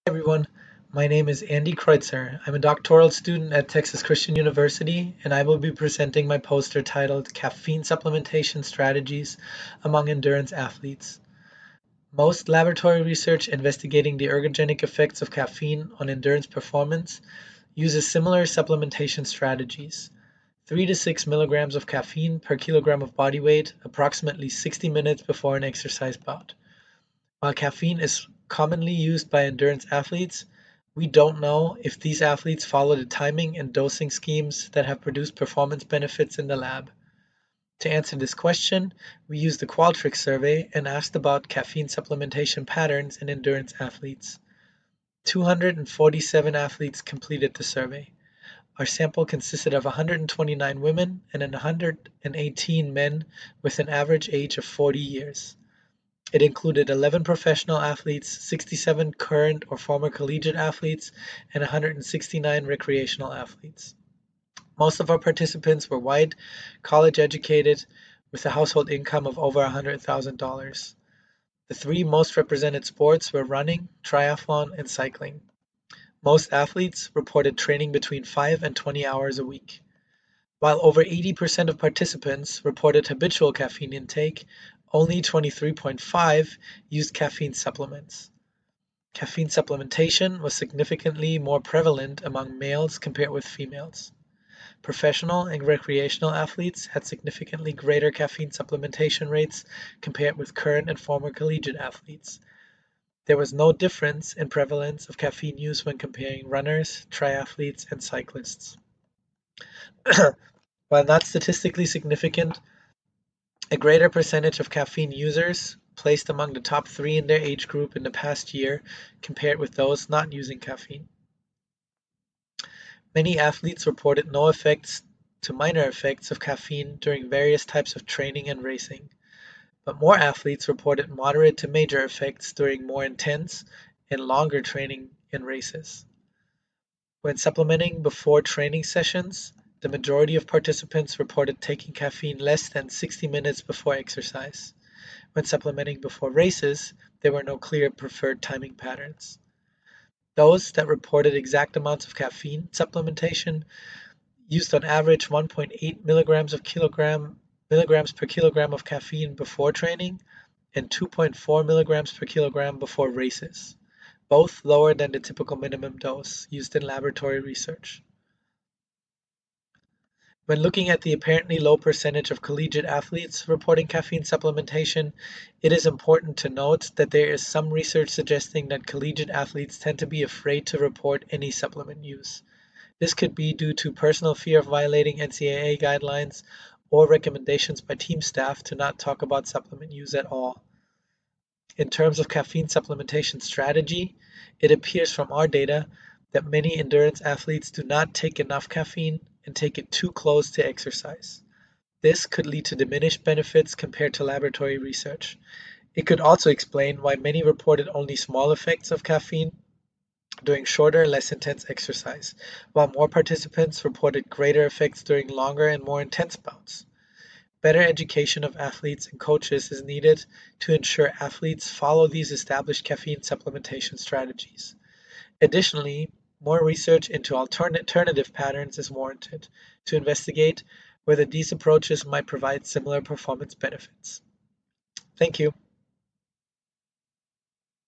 Everyone, my name is Andy Kreutzer. I'm a doctoral student at Texas Christian University, and I will be presenting my poster titled Caffeine Supplementation Strategies Among Endurance Athletes. Most laboratory research investigating the ergogenic effects of caffeine on endurance performance uses similar supplementation strategies. 3 to 6 milligrams of caffeine per kilogram of body weight, approximately 60 minutes before an exercise bout. While caffeine is commonly used by endurance athletes, we don't know if these athletes follow the timing and dosing schemes that have produced performance benefits in the lab. To answer this question, we used the Qualtrics survey and asked about caffeine supplementation patterns in endurance athletes. 247 athletes completed the survey. Our sample consisted of 129 women and 118 men with an average age of 40 years. It included 11 professional athletes, 67 current or former collegiate athletes, and 169 recreational athletes. Most of our participants were white, college educated, with a household income of over $100,000. The three most represented sports were running, triathlon, and cycling. Most athletes reported training between 5 and 20 hours a week. While over 80% of participants reported habitual caffeine intake, only 23.5 used caffeine supplements. Caffeine supplementation was significantly more prevalent among males compared with females. Professional and recreational athletes had significantly greater caffeine supplementation rates compared with current and former collegiate athletes. There was no difference in prevalence of caffeine use when comparing runners, triathletes, and cyclists. While not statistically significant, a greater percentage of caffeine users placed among the top 3 in their age group in the past year compared with those not using caffeine. Many athletes reported no effects to minor effects of caffeine during various types of training and racing, but more athletes reported moderate to major effects during more intense and longer training and races. When supplementing before training sessions, the majority of participants reported taking caffeine less than 60 minutes before exercise. When supplementing before races, there were no clear preferred timing patterns. Those that reported exact amounts of caffeine supplementation used on average 1.8 milligrams per kilogram of caffeine before training and 2.4 milligrams per kilogram before races, both lower than the typical minimum dose used in laboratory research. When looking at the apparently low percentage of collegiate athletes reporting caffeine supplementation, it is important to note that there is some research suggesting that collegiate athletes tend to be afraid to report any supplement use. This could be due to personal fear of violating NCAA guidelines or recommendations by team staff to not talk about supplement use at all. In terms of caffeine supplementation strategy, it appears from our data that many endurance athletes do not take enough caffeine and take it too close to exercise. This could lead to diminished benefits compared to laboratory research. It could also explain why many reported only small effects of caffeine during shorter, less intense exercise, while more participants reported greater effects during longer and more intense bouts. Better education of athletes and coaches is needed to ensure athletes follow these established caffeine supplementation strategies. Additionally, more research into alternative patterns is warranted to investigate whether these approaches might provide similar performance benefits. Thank you.